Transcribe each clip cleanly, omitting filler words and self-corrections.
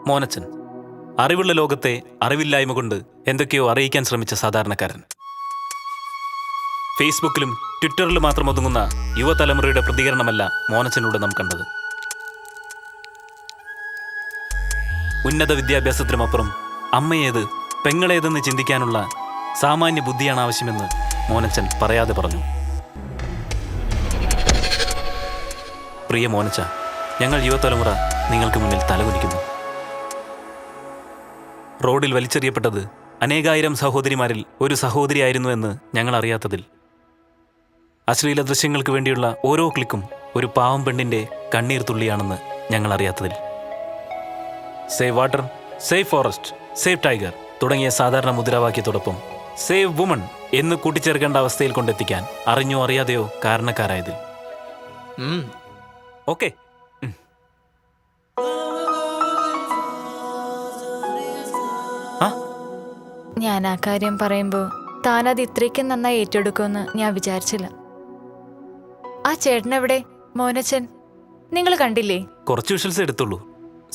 മോനച്ചൻ. അറിവുള്ള ലോകത്തെ അറിവില്ലായ്മ കൊണ്ട് എന്തൊക്കെയോ അറിയിക്കാൻ ശ്രമിച്ച സാധാരണക്കാരൻ. ഫേസ്ബുക്കിലും ട്വിറ്ററിലും മാത്രം ഒതുങ്ങുന്ന യുവതലമുറയുടെ പ്രതികരണമല്ല മോനച്ചനിലൂടെ നാം കണ്ടത്. ഉന്നത വിദ്യാഭ്യാസത്തിനുമപ്പുറം അമ്മയേത് പെങ്ങളേതെന്ന് ചിന്തിക്കാനുള്ള സാമാന്യ ബുദ്ധിയാണ് ആവശ്യമെന്ന് മോനച്ചൻ പറയാതെ പറഞ്ഞു. പ്രിയ മോനച്ച, ഞങ്ങൾ യുവതലമുറ നിങ്ങൾക്ക് മുന്നിൽ തലകുനിക്കുന്നു. റോഡിൽ വലിച്ചെറിയപ്പെട്ടത് അനേകായിരം സഹോദരിമാരിൽ ഒരു സഹോദരിയായിരുന്നു എന്ന് ഞങ്ങൾ അറിയാത്തതിൽ, അശ്ലീല ദൃശ്യങ്ങൾക്ക് വേണ്ടിയുള്ള ഓരോ ക്ലിക്കും ഒരു പാവം പെണ്ണിന്റെ കണ്ണീർ തുള്ളിയാണെന്ന് ഞങ്ങൾ അറിയാത്തതിൽ, save water, save forest, save tiger തുടങ്ങിയ സാധാരണ മുദ്രാവാക്യത്തോടൊപ്പം സേവ് വുമൺ എന്ന് കൂട്ടിച്ചേർക്കേണ്ട അവസ്ഥയിൽ കൊണ്ടെത്തിക്കാൻ അറിഞ്ഞോ അറിയാതെയോ കാരണക്കാരായതിൽ. ഓക്കെ, ഞാൻ ആ കാര്യം പറയുമ്പോൾ താനത് ഇത്രയ്ക്കും നന്നായി ഏറ്റെടുക്കുമെന്ന് ഞാൻ വിചാരിച്ചില്ല. ആ ചേട്ടനെവിടെ? മോനച്ചൻ നിങ്ങൾ കണ്ടില്ലേ? കുറച്ച് വിഷ്വൽസ് എടുത്തുള്ളൂ,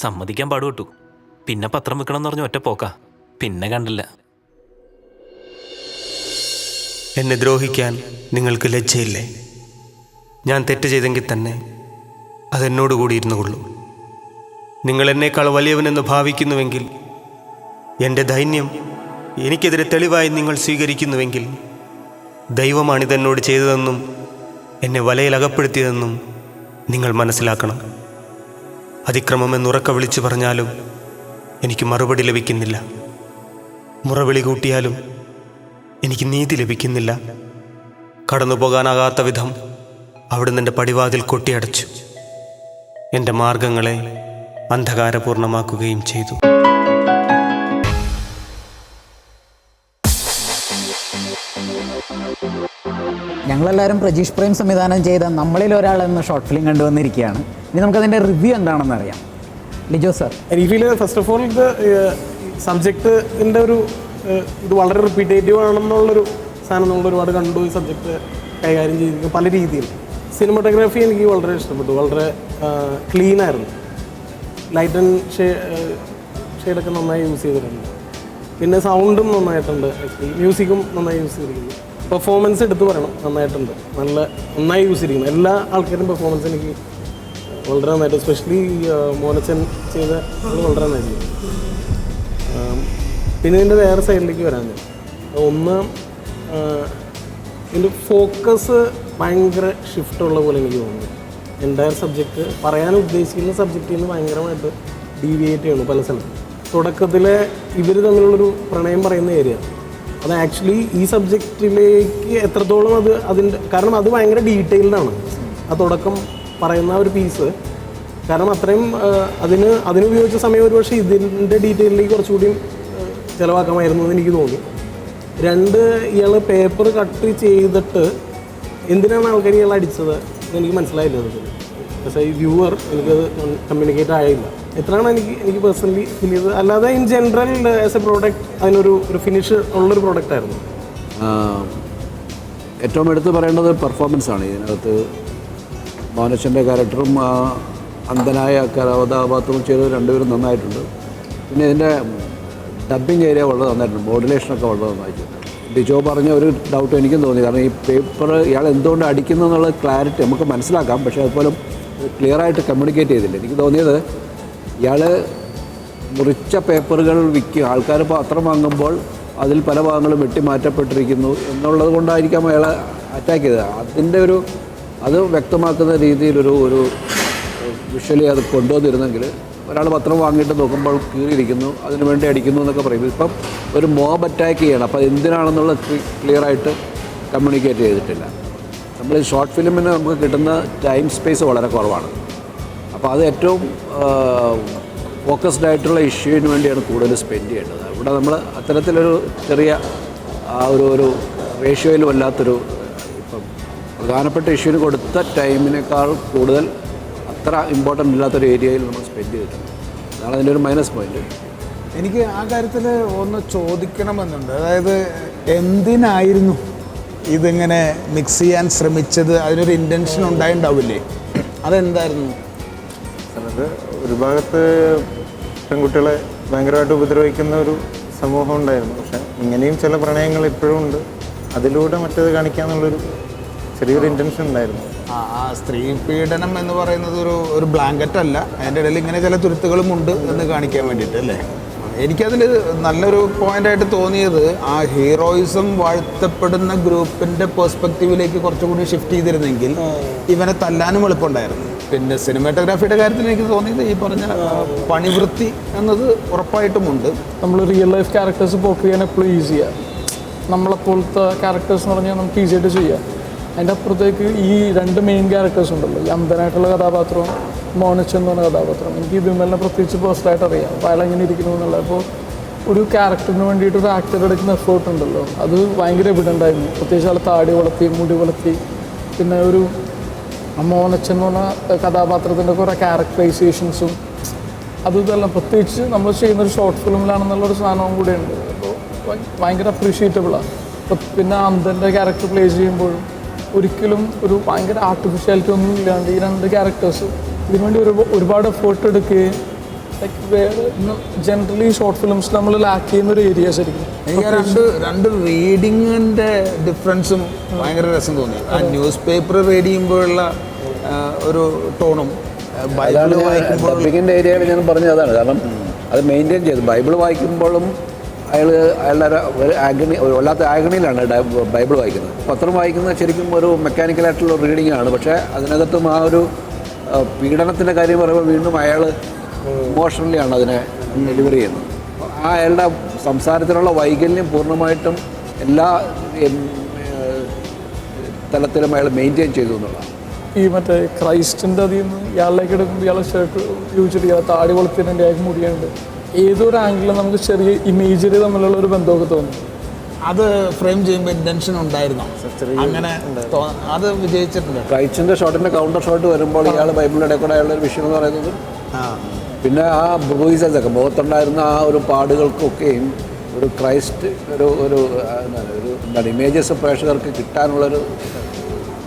സമ്മതിക്കാൻ പാടുപെട്ടു. പിന്നെ പത്രം വെക്കണമെന്ന് പറഞ്ഞ ഒറ്റ പോക്കാ, പിന്നെ കണ്ടില്ല. എന്നെ ദ്രോഹിക്കാൻ നിങ്ങൾക്ക് ലജ്ജയില്ലേ? ഞാൻ തെറ്റ് ചെയ്തെങ്കിൽ തന്നെ അതെന്നോട് കൂടി ഇരുന്നു കൊള്ളൂ. നിങ്ങൾ എന്നേക്കാൾ വലിയവനെന്ന് ഭാവിക്കുന്നുവെങ്കിൽ, എൻ്റെ ദൈന്യം എനിക്കെതിരെ തെളിവായി നിങ്ങൾ സ്വീകരിക്കുന്നുവെങ്കിൽ, ദൈവമാണിതെന്നോട് ചെയ്തതെന്നും എന്നെ വലയിൽ അകപ്പെടുത്തിയതെന്നും നിങ്ങൾ മനസ്സിലാക്കണം. അതിക്രമമെന്നുറക്ക വിളിച്ചു പറഞ്ഞാലും എനിക്ക് മറുപടി ലഭിക്കുന്നില്ല. മുറവിളി കൂട്ടിയാലും എനിക്ക് നീതി ലഭിക്കുന്നില്ല. കടന്നു പോകാനാകാത്ത വിധം അവിടുന്ന് എൻ്റെ പടിവാതിൽ കൊട്ടിയടച്ചു. എൻ്റെ മാർഗങ്ങളെ അന്ധകാരപൂർണമാക്കുകയും ചെയ്തു. ഞങ്ങളെല്ലാവരും പ്രജീഷ് പ്രേം സംവിധാനം ചെയ്ത നമ്മളിൽ ഒരാൾ എന്ന ഷോർട്ട് ഫിലിം കണ്ടുവന്നിരിക്കുകയാണ്. ഇനി നമുക്കതിൻ്റെ റിവ്യൂ എന്താണെന്ന് അറിയാം. ലിജോ സാർ, എനിക്ക് ഫീൽ ചെയ്ത് ഫസ്റ്റ് ഓഫ് ഓൾ ഇത് സബ്ജക്റ്റിൻ്റെ ഒരു ഇത് വളരെ റിപ്പീറ്റേറ്റീവ് ആണെന്നുള്ളൊരു സാധനം നമ്മൾ ഒരുപാട് കണ്ടു. ഈ സബ്ജക്റ്റ് കൈകാര്യം ചെയ്തിരിക്കും പല രീതിയിൽ. സിനിമാറ്റോഗ്രാഫി എനിക്ക് വളരെ ഇഷ്ടപ്പെട്ടു, വളരെ ക്ലീനായിരുന്നു. ലൈറ്റ് ആൻഡ് ഷെയ്ഡൊക്കെ നന്നായി യൂസ് ചെയ്തിട്ടുണ്ട്. പിന്നെ സൗണ്ടും നന്നായിട്ടുണ്ട്, ആക്ച്വലി മ്യൂസിക്കും നന്നായി യൂസ് ചെയ്തിരിക്കുന്നു. പെർഫോമൻസ് എടുത്ത് പറയണം, നന്നായിട്ടുണ്ട്, നന്നായി യൂസ് ചെയ്തിരിക്കുന്നു. എല്ലാ ആൾക്കാരും പെർഫോമൻസ് എനിക്ക് വളരെ നന്നായിട്ട്, എസ്പെഷ്യലി മോനച്ചൻ ചെയ്ത വളരെ നന്നായിരുന്നു. പിന്നെ ഇതിൻ്റെ വേറെ സൈഡിലേക്ക് വരാൻ ഒന്ന്, ഇതിൻ്റെ ഫോക്കസ് ഭയങ്കര ഷിഫ്റ്റുള്ള പോലെ എനിക്ക് തോന്നുന്നു. എൻ്റയർ സബ്ജക്റ്റ് പറയാൻ ഉദ്ദേശിക്കുന്ന സബ്ജക്റ്റിൽ നിന്ന് ഭയങ്കരമായിട്ട് ഡീവിയേറ്റ് ചെയ്യണം പല സ്ഥലത്തും. തുടക്കത്തിലെ ഇവർ തമ്മിലുള്ളൊരു പ്രണയം പറയുന്ന ഏരിയ, അത് ആക്ച്വലി ഈ സബ്ജക്റ്റിലേക്ക് എത്രത്തോളം അതിൻ്റെ, കാരണം അത് ഭയങ്കര ഡീറ്റെയിൽഡാണ് ആ തുടക്കം പറയുന്ന ഒരു പീസ്. കാരണം അത്രയും അതിനുപയോഗിച്ച സമയം ഒരു പക്ഷേ ഇതിൻ്റെ ഡീറ്റെയിലേക്ക് കുറച്ചുകൂടിയും ചിലവാക്കാമായിരുന്നു എന്ന് എനിക്ക് തോന്നി. രണ്ട്, ഇയാൾ പേപ്പർ കട്ട് ചെയ്തിട്ട് എന്തിനാണ് ആൾക്കാർ ഇയാൾ അടിച്ചത് എനിക്ക് മനസ്സിലായില്ല. പക്ഷേ ഈ വ്യൂവർ എനിക്കത് കമ്മ്യൂണിക്കേറ്റ് ആയില്ല. എത്രയാണ് എനിക്ക് പേഴ്സണലി ഫീൽ ചെയ്തത്. അല്ലാതെ in general as A product അതിനൊരു ഫിനിഷ് ഉള്ളൊരു പ്രോഡക്റ്റായിരുന്നു. ഏറ്റവും എടുത്ത് പറയേണ്ടത് പെർഫോമൻസാണ്. ഇതിനകത്ത് മോനച്ചൻ്റെ ക്യാരക്ടറും അന്ധനായ കഥാപാത്രവും ചെയ്തത് രണ്ടുപേരും നന്നായിട്ടുണ്ട്. പിന്നെ ഇതിൻ്റെ ഡബ്ബിങ് ഏരിയ വളരെ നന്നായിട്ടുണ്ട്, മോഡുലേഷനൊക്കെ വളരെ നന്നായിട്ടുണ്ട്. ഡിജോ പറഞ്ഞ ഒരു ഡൗട്ട് എനിക്കും തോന്നി. കാരണം ഈ പേപ്പർ ഇയാൾ എന്തുകൊണ്ട് അടിക്കുന്നു എന്നുള്ള ക്ലാരിറ്റി നമുക്ക് മനസ്സിലാക്കാം, പക്ഷേ അതുപോലെ ക്ലിയറായിട്ട് കമ്മ്യൂണിക്കേറ്റ് ചെയ്തില്ല. എനിക്ക് തോന്നിയത് ഇയാൾ മുറിച്ച പേപ്പറുകൾ വിൽക്കുക, ആൾക്കാർ പത്രം വാങ്ങുമ്പോൾ അതിൽ പല ഭാഗങ്ങളും വെട്ടിമാറ്റപ്പെട്ടിരിക്കുന്നു എന്നുള്ളത് കൊണ്ടായിരിക്കാം അയാൾ അറ്റാക്ക് ചെയ്തത്. അതിൻ്റെ അത് വ്യക്തമാക്കുന്ന രീതിയിലൊരു വിഷ്വലി അത് കൊണ്ടുവന്നിരുന്നെങ്കിൽ, ഒരാൾ പത്രം വാങ്ങിയിട്ട് നോക്കുമ്പോൾ കീറിയിരിക്കുന്നു, അതിനു വേണ്ടി അടിക്കുന്നു എന്നൊക്കെ പറയും. ഇപ്പം ഒരു മോബ് അറ്റാക്ക് ചെയ്യണം, അപ്പോൾ എന്തിനാണെന്നുള്ള ക്ലിയറായിട്ട് കമ്മ്യൂണിക്കേറ്റ് ചെയ്തിട്ടില്ല. നമ്മൾ ഈ ഷോർട്ട് ഫിലിമിന് നമുക്ക് കിട്ടുന്ന ടൈം സ്പേസ് വളരെ കുറവാണ്. അപ്പോൾ അത് ഏറ്റവും ഫോക്കസ്ഡ് ആയിട്ടുള്ള ഇഷ്യൂവിന് വേണ്ടിയാണ് കൂടുതൽ സ്പെൻഡ് ചെയ്യേണ്ടത്. ഇവിടെ നമ്മൾ അത്തരത്തിലൊരു ചെറിയ ഒരു റേഷ്യോയിൽ വല്ലാത്തൊരു, ഇപ്പം പ്രധാനപ്പെട്ട ഇഷ്യൂവിന് കൊടുത്ത ടൈമിനേക്കാൾ കൂടുതൽ അത്ര ഇമ്പോർട്ടൻ്റ് ഇല്ലാത്തൊരു ഏരിയയിൽ നമ്മൾ സ്പെൻഡ് ചെയ്തിട്ടുണ്ട്. അതാണ് അതിൻ്റെ ഒരു മൈനസ് പോയിന്റ്. എനിക്ക് ആ കാര്യത്തിൽ ഒന്ന് ചോദിക്കണമെന്നുണ്ട്. അതായത് എന്തിനായിരുന്നു ഇതിങ്ങനെ മിക്സ് ചെയ്യാൻ ശ്രമിച്ചത്? അതിനൊരു ഇൻറ്റൻഷൻ ഉണ്ടായിണ്ടാവില്ലേ? അതെന്തായിരുന്നു? അത് ഒരു ഭാഗത്ത് പെൺകുട്ടികളെ ഭയങ്കരമായിട്ട് ഉപദ്രവിക്കുന്ന ഒരു സമൂഹം ഉണ്ടായിരുന്നു. പക്ഷെ ഇങ്ങനെയും ചില പ്രണയങ്ങൾ ഇപ്പോഴും ഉണ്ട്. അതിലൂടെ മറ്റേത് കാണിക്കാന്നുള്ളൊരു ചെറിയൊരു ഇൻറ്റൻഷൻ ഉണ്ടായിരുന്നു. ആ സ്ത്രീ പീഡനം എന്ന് പറയുന്നത് ഒരു ബ്ലാങ്കറ്റ് അല്ല, അതിൻ്റെ ഇടയിൽ ഇങ്ങനെ ചില തുരുത്തുകളും ഉണ്ട് എന്ന് കാണിക്കാൻ വേണ്ടിയിട്ട് അല്ലേ. എനിക്കതിൽ നല്ലൊരു പോയിൻ്റായിട്ട് തോന്നിയത് ആ ഹീറോയിസം വാഴ്ത്തപ്പെടുന്ന ഗ്രൂപ്പിൻ്റെ പെർസ്പെക്റ്റീവിലേക്ക് കുറച്ചുകൂടി ഷിഫ്റ്റ് ചെയ്തിരുന്നെങ്കിൽ ഇവനെ തല്ലാനും എളുപ്പമുണ്ടായിരുന്നു. പിന്നെ സിനിമാറ്റോഗ്രാഫിയുടെ കാര്യത്തിൽ എനിക്ക് തോന്നിയത് ഈ പറഞ്ഞ പണിവൃത്തി എന്നത് ഉറപ്പായിട്ടുമുണ്ട്. നമ്മൾ റിയൽ ലൈഫ് ക്യാരക്ടേഴ്സ് പോർട്രേ ചെയ്യാൻ എപ്പോഴും ഈസിയാണ്. നമ്മളെപ്പോലത്തെ ക്യാരക്ടേഴ്സ് എന്ന് പറഞ്ഞാൽ നമുക്ക് ഈസി ആയിട്ട് ചെയ്യാം. അതിൻ്റെ അപ്പുറത്തേക്ക് ഈ 2 മെയിൻ ക്യാരക്ടേഴ്സ് ഉണ്ടല്ലോ, ഈ അന്ധനായിട്ടുള്ള കഥാപാത്രവും മോനച്ചൻ എന്ന് പറഞ്ഞ കഥാപാത്രം. എനിക്ക് വിമലിനെ പ്രത്യേകിച്ച് പേഴ്സണലായിട്ട് അറിയാം, അപ്പോൾ അയാൾ എങ്ങനെ ഇരിക്കുന്നു എന്നുള്ളത്. അപ്പോൾ ഒരു ക്യാരക്ടറിന് വേണ്ടിയിട്ട് ഒരു ആക്ടർ എടുക്കുന്ന എഫേർട്ട് ഉണ്ടല്ലോ, അത് ഭയങ്കര എവിഡൻ്റ് ആയിരുന്നു. പ്രത്യേകിച്ച് ആൾ താടി വളർത്തി, മുടി വളർത്തി. പിന്നെ ഒരു മോനച്ചൻ എന്ന് പറഞ്ഞ കഥാപാത്രത്തിൻ്റെ കുറേ ക്യാരക്ടറൈസേഷൻസും ഇതെല്ലാം പ്രത്യേകിച്ച് നമ്മൾ ചെയ്യുന്നൊരു ഷോർട്ട് ഫിലിമിലാണെന്നുള്ളൊരു സാധനവും കൂടെ ഉണ്ട്. അപ്പോൾ ഭയങ്കര അപ്രീഷിയേറ്റബിളാണ്. പിന്നെ അന്ധൻ്റെ ക്യാരക്ടർ പ്ലേ ചെയ്യുമ്പോഴും ഒരിക്കലും ഒരു ഭയങ്കര ആർട്ടിഫിഷ്യാലിറ്റി ഒന്നും ഇല്ലാണ്ട് ഈ 2 ക്യാരക്ടേഴ്സ് ഇതിനുവേണ്ടി ഒരുപാട് എഫേർട്ട് എടുക്കുകയും ജനറലി ഷോർട്ട് ഫിലിംസ് നമ്മൾ ലാക്ക് ചെയ്യുന്ന ഒരു ഏരിയ ശരിക്കും. എനിക്ക് രണ്ട് റീഡിങ്ങിൻ്റെ ഡിഫറൻസും ഭയങ്കര രസം തോന്നി. ആ ന്യൂസ് പേപ്പർ റീഡ് ചെയ്യുമ്പോഴുള്ള ഒരു ടോണും ബൈബിൾ വായിക്കുമ്പോഴിൻ്റെ ഏരിയയിൽ ഞാൻ പറഞ്ഞത് അതാണ്. കാരണം അത് മെയിൻറ്റെയിൻ ചെയ്തു. ബൈബിൾ വായിക്കുമ്പോഴും അയാളുടെ ഒരു ആഗണി, വല്ലാത്ത ആഗണിയിലാണ് ബൈബിൾ വായിക്കുന്നത്. പത്രം വായിക്കുന്നത് ശരിക്കും ഒരു മെക്കാനിക്കലായിട്ടുള്ള റീഡിംഗ് ആണ്. പക്ഷേ അതിനകത്തും ആ ഒരു പീഡനത്തിൻ്റെ കാര്യം പറയുമ്പോൾ വീണ്ടും അയാൾ ഇമോഷണലിയാണ് അതിനെ ഡെലിവറി ചെയ്യുന്നത്. ആ അയാളുടെ സംസാരത്തിലുള്ള വൈകല്യം പൂർണ്ണമായിട്ടും എല്ലാ തലത്തിലും അയാൾ മെയിൻറ്റെയിൻ ചെയ്തു എന്നുള്ളതാണ്. ഈ മറ്റേ ക്രൈസ്റ്റിൻ്റെ അതിൽ നിന്ന് ഇയാളിലേക്ക് എടുക്കുമ്പോൾ ഇയാളെ ഷർട്ട് യൂസിട്ട് ഇയാളെ താടി വളർത്തിയതിൻ്റെ അയാൾക്ക് മുടിയുണ്ട്. ഏതൊരു ആംഗിളിലും നമുക്ക് ചെറിയ ഇമേജറി തമ്മിലുള്ള ഒരു ബന്ധമൊക്കെ തോന്നും. അത് ഫ്രെയിം ചെയ്യുമ്പോൾ ഇൻറ്റൻഷൻ ഉണ്ടായിരുന്നോ? അങ്ങനെ അത് വിജയിച്ചിട്ടുണ്ട്. ക്രൈസ്റ്റിൻ്റെ ഷോട്ടിൻ്റെ കൗണ്ടർ ഷോട്ട് വരുമ്പോൾ ഇയാൾ ബൈബിളിൻ്റെ കൂടെ അയാളുടെ ഒരു വിഷയം എന്ന് പറയുന്നത് പിന്നെ ആ ബ്രൂയിസസ് ഒക്കെ മുഖത്തുണ്ടായിരുന്ന ആ ഒരു പാടുകൾക്കൊക്കെയും ഒരു ക്രൈസ്റ്റ് ഒരു എന്താണ് ഇമേജസ് പ്രേക്ഷകർക്ക് കിട്ടാനുള്ളൊരു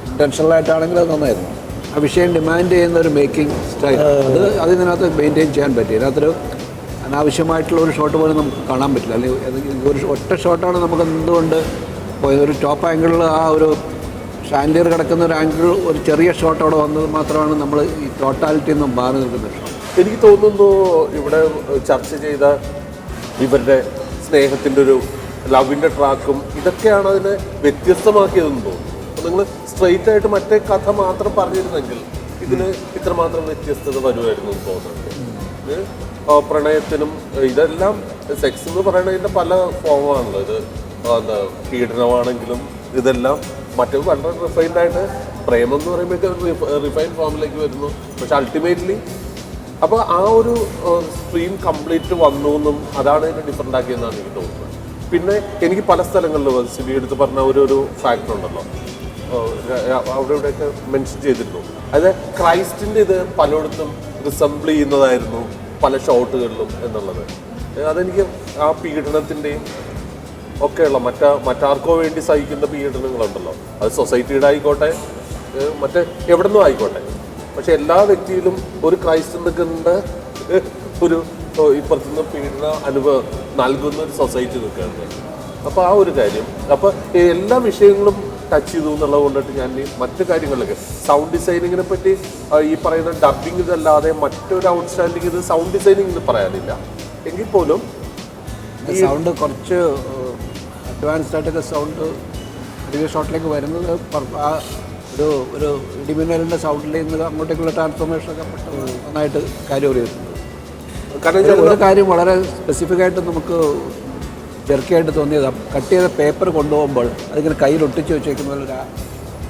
ഇൻറ്റൻഷണലായിട്ടാണെങ്കിൽ അത് നന്നായിരുന്നു. ആ വിഷയം ഡിമാൻഡ് ചെയ്യുന്ന ഒരു മേക്കിംഗ് സ്റ്റൈൽ അതിനകത്ത് മെയിൻറ്റെയിൻ ചെയ്യാൻ പറ്റി. ഇതിനകത്തൊരു അനാവശ്യമായിട്ടുള്ള ഒരു ഷോട്ട് പോലും നമുക്ക് കാണാൻ പറ്റില്ല. അല്ലെങ്കിൽ ഒരു ഒറ്റ ഷോട്ടാണ് നമുക്ക് എന്തുകൊണ്ട് പോയത്. ഒരു ടോപ്പ് ആംഗിളിൽ ആ ഒരു ഷാൻഡിയർ കിടക്കുന്ന ഒരു ആംഗിൾ, ഒരു ചെറിയ ഷോട്ട് അവിടെ വന്നത് മാത്രമാണ് നമ്മൾ ഈ ടോട്ടാലിറ്റിയിൽ നിന്നും മാറി നിൽക്കുന്ന ഷോട്ട്. എനിക്ക് തോന്നുന്നു ഇവിടെ ചർച്ച ചെയ്ത ഇവരുടെ സ്നേഹത്തിൻ്റെ ഒരു ലവിൻ്റെ ട്രാക്കും ഇതൊക്കെയാണ് അതിനെ വ്യത്യസ്തമാക്കിയതെന്ന് തോന്നുന്നു. നിങ്ങൾ സ്ട്രെയിറ്റ് ആയിട്ട് മറ്റേ കഥ മാത്രം പറഞ്ഞിരുന്നെങ്കിൽ ഇതിന് ഇത്രമാത്രം വ്യത്യസ്തത വരുമായിരുന്നു എന്ന് തോന്നുന്നുണ്ട്. പ്രണയത്തിനും ഇതെല്ലാം സെക്സ് എന്ന് പറയുന്നതിൻ്റെ പല ഫോമാണല്ലോ. ഇത് എന്താ പീഡനമാണെങ്കിലും ഇതെല്ലാം മറ്റേ വളരെ റിഫൈൻഡ് ആയിട്ട് പ്രേമം എന്ന് പറയുമ്പോഴേക്കും റിഫൈൻഡ് ഫോമിലേക്ക് വരുന്നു. പക്ഷെ അൾട്ടിമേറ്റ്ലി അപ്പോൾ ആ ഒരു സ്ട്രീം കംപ്ലീറ്റ് വന്നു എന്നും അതാണ് ഇതിനെ ഡിഫറെൻ്റ് ആക്കിയെന്നാണ് എനിക്ക് തോന്നുന്നത്. പിന്നെ എനിക്ക് പല സ്ഥലങ്ങളിലും സിബി എടുത്ത് പറഞ്ഞ ഒരു ഫാക്ടർ ഉണ്ടല്ലോ, അവിടെ ഇവിടെയൊക്കെ മെൻഷൻ ചെയ്തിരുന്നു. അതായത് ക്രൈസ്റ്റിൻ്റെ ഇത് പലയിടത്തും റിസംബിൾ ചെയ്യുന്നതായിരുന്നു പല ഷോട്ടുകളിലും എന്നുള്ളത്. അതെനിക്ക് ആ പീഡനത്തിൻ്റെയും ഒക്കെയുള്ള മറ്റാർക്കോ വേണ്ടി സഹിക്കുന്ന പീഡനങ്ങളുണ്ടല്ലോ, അത് സൊസൈറ്റിയുടെ ആയിക്കോട്ടെ മറ്റേ എവിടെ നിന്നും ആയിക്കോട്ടെ, പക്ഷെ എല്ലാ വ്യക്തിയിലും ഒരു ക്രൈസ്റ്റ് നിൽക്കുന്ന ഒരു ഇപ്പുറത്തുനിന്ന് പീഡന അനുഭവം നൽകുന്ന ഒരു സൊസൈറ്റി നിൽക്കുകയാണ്. അപ്പോൾ ആ ഒരു കാര്യം, അപ്പോൾ എല്ലാ വിഷയങ്ങളും ടച്ച് ചെയ്തു എന്നുള്ളത് കൊണ്ടിട്ട് ഞാൻ മറ്റു കാര്യങ്ങളിലൊക്കെ സൗണ്ട് ഡിസൈനിങ്ങിനെ പറ്റി ഈ പറയുന്ന ഡബിങ് ഇതല്ലാതെ മറ്റൊരു ഔട്ട്സ്റ്റാൻഡിങ് ഇത് സൗണ്ട് ഡിസൈനിങ് എന്ന് പറയാനില്ല. എങ്കിൽ പോലും ഈ സൗണ്ട് കുറച്ച് അഡ്വാൻസ്ഡ് ആയിട്ടൊക്കെ സൗണ്ട് അധികം ഷോട്ടിലേക്ക് വരുന്നത് ആ ഒരു ഇടിമിന്നലിൻ്റെ സൗണ്ടിൽ നിന്ന് അങ്ങോട്ടേക്കുള്ള ട്രാൻസ്ഫോർമേഷനൊക്കെ പെട്ടെന്ന് നന്നായിട്ട് കാര്യം അറിയുന്നുണ്ട്. കാരണം ഒരു കാര്യം വളരെ സ്പെസിഫിക് ആയിട്ട് നമുക്ക് ചെറുക്കായിട്ട് തോന്നിയത്, കട്ട് ചെയ്ത പേപ്പർ കൊണ്ടുപോകുമ്പോൾ അതിങ്ങനെ കയ്യിൽ ഒട്ടിച്ച് വെച്ചേക്കുന്ന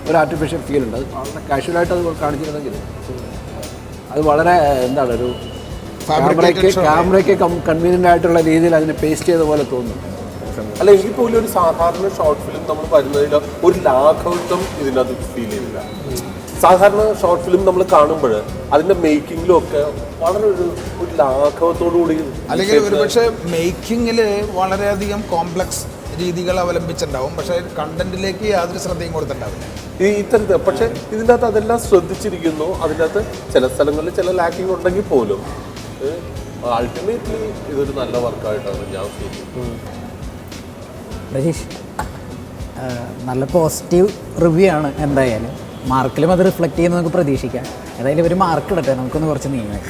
ഒരു ആർട്ടിഫിഷ്യൽ ഫീൽ ഉണ്ട്. അത് വളരെ കാഷ്വലായിട്ട് അത് കാണിച്ചിരുന്നെങ്കിൽ അത് വളരെ എന്താണ് ഒരു ക്യാമറയ്ക്ക് കൺവീനിയൻ്റ് ആയിട്ടുള്ള രീതിയിൽ അതിനെ പേസ്റ്റ് ചെയ്ത പോലെ തോന്നുന്നു. അല്ല, എങ്കിൽ പോലും ഒരു സാധാരണ ഷോർട്ട് ഫിലിം നമ്മൾ വരുന്നതിൽ ഒരു ലാഘവത്വം ഇതിനകത്ത് ഫീൽ ചെയ്തില്ല. സാധാരണ ഷോർട്ട് ഫിലിം നമ്മൾ കാണുമ്പോൾ അതിൻ്റെ മേക്കിങ്ങിലും ഒക്കെ വളരെ ഒരു ലാഘവത്തോടു കൂടി, അല്ലെങ്കിൽ ഒരുപക്ഷെ മേക്കിങ്ങിൽ വളരെയധികം കോംപ്ലക്സ് രീതികൾ അവലംബിച്ചിട്ടുണ്ടാവും, പക്ഷേ കണ്ടന്റിലേക്ക് യാതൊരു ശ്രദ്ധയും കൊടുത്തിട്ടുണ്ടാവില്ല ഈ ഇത്തരത്തിൽ. പക്ഷേ ഇതിൻ്റെ അകത്ത് അതെല്ലാം ശ്രദ്ധിച്ചിരിക്കുന്നു. അതിൻ്റെ അകത്ത് ചില സ്ഥലങ്ങളിൽ ചില ലാക്കിംഗ് ഉണ്ടെങ്കിൽ പോലും അൾട്ടിമേറ്റ്ലി ഇതൊരു നല്ല വർക്കായിട്ടാണ് ഞാൻ ഫീൽ ചെയ്യുന്നത്. രജീഷ്, നല്ല പോസിറ്റീവ് റിവ്യൂ ആണ്. എന്തായാലും മാർക്കിലും അത് റിഫ്ലക്റ്റ് ചെയ്യുന്ന നമുക്ക് പ്രതീക്ഷിക്കാം. ഏതായാലും ഒരു മാർക്ക് ഇടട്ടെ, നമുക്കൊന്ന് കുറച്ച് നീങ്ങാം.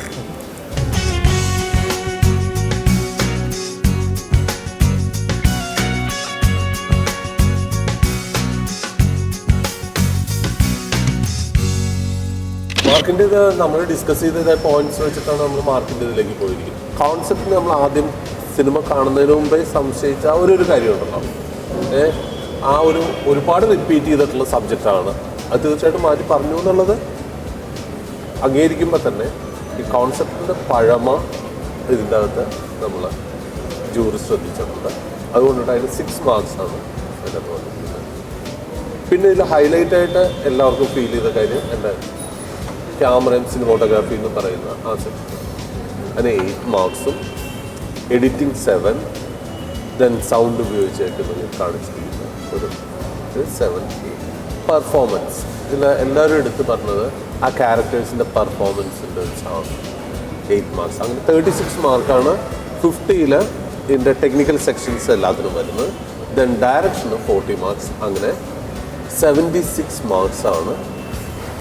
മാർക്കിൻ്റെ ഇത് നമ്മൾ ഡിസ്കസ് ചെയ്ത പോയിന്റ്സ് വെച്ചിട്ടാണ് നമ്മൾ മാർക്കിൻ്റെ ഇതിലേക്ക് പോയിരിക്കുന്നത്. കോൺസെപ്റ്റ് നമ്മൾ ആദ്യം സിനിമ കാണുന്നതിന് മുമ്പേ സംശയിച്ച ഒരു കാര്യമുണ്ടല്ലോ, ആ ഒരുപാട് റിപ്പീറ്റ് ചെയ്തിട്ടുള്ള സബ്ജക്റ്റാണ് അത്. തീർച്ചയായിട്ടും മാറ്റി പറഞ്ഞു എന്നുള്ളത് അംഗീകരിക്കുമ്പോൾ തന്നെ ഈ കോൺസെപ്റ്റിൻ്റെ പഴമ ഇതിൻ്റെ അകത്ത് നമ്മൾ ജൂറി ശ്രദ്ധിച്ചിട്ടുണ്ട്. അതുകൊണ്ടിട്ട് അതിന് 6 മാർക്സാണ് ഇതിനകത്ത് വന്നിരിക്കുന്നത്. പിന്നെ ഇതിൽ ഹൈലൈറ്റായിട്ട് എല്ലാവർക്കും ഫീൽ ചെയ്ത കാര്യം എൻ്റെ ക്യാമറയും സിനിമോട്ടോഗ്രാഫി എന്ന് പറയുന്ന ആ സെക്ഷൻ, അതിന് 8 മാർക്സും, എഡിറ്റിംഗ് 7, ദെൻ സൗണ്ട് ഉപയോഗിച്ചായിട്ട് നിങ്ങൾ കാണിച്ചിരിക്കുന്നത് ഒരു 7. പെർഫോമൻസ് ഇതിൽ എല്ലാവരും എടുത്ത് പറഞ്ഞത് ആ ക്യാരക്ടേഴ്സിൻ്റെ പെർഫോമൻസിൻ്റെ വെച്ചാണ് 8 മാർക്സ്. അങ്ങനെ 36 മാർക്കാണ് 50ൽ ഇതിൻ്റെ ടെക്നിക്കൽ സെക്ഷൻസ് എല്ലാത്തിനും വരുന്നത്. Then direction 40 marks. അങ്ങനെ 76 മാർക്സാണ്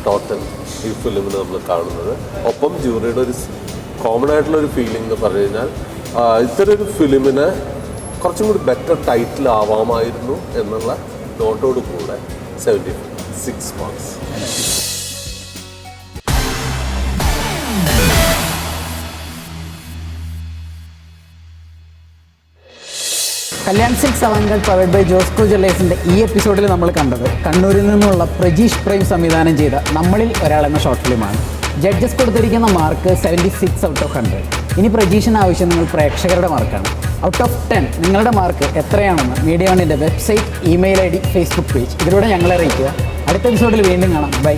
ടോട്ടൽ ഈ ഫിലിമിന് നമ്മൾ കാണുന്നത്. ഒപ്പം ജൂറിയുടെ ഒരു കോമൺ ആയിട്ടുള്ളൊരു ഫീലിംഗ് എന്ന് പറഞ്ഞു കഴിഞ്ഞാൽ ഇത്തരൊരു ഫിലിമിന് കുറച്ചും കൂടി ബെറ്റർ ടൈറ്റിൽ ആവാമായിരുന്നു എന്നുള്ള നോട്ടോട് കൂടെ 76 marks. Kalyan silks avantgarde powered by Josco ജ്വല്ലേഴ്സിൻ്റെ ഈ എപ്പിസോഡിൽ നമ്മൾ കണ്ടത് കണ്ണൂരിൽ നിന്നുള്ള പ്രജീഷ് പ്രേം സംവിധാനം ചെയ്ത നമ്മളിൽ ഒരാളെന്ന ഷോർട്ട് ഫിലിമാണ്. ജഡ്ജസ് കൊടുത്തിരിക്കുന്ന മാർക്ക് 76 ഔട്ട് ഓഫ് 100. ഇനി പ്രജീഷിന് ആവശ്യം നിങ്ങൾ പ്രേക്ഷകരുടെ മാർക്കാണ്. ഔട്ട് ഓഫ് 10 നിങ്ങളുടെ മാർക്ക് എത്രയാണെന്ന് മീഡിയ വണ്ണിൻ്റെ website, email ID, Facebook page ഇതിലൂടെ ഞങ്ങളെ അറിയിക്കുക. അടുത്ത എപ്പിസോഡിൽ വീണ്ടും കാണാം. ബൈ.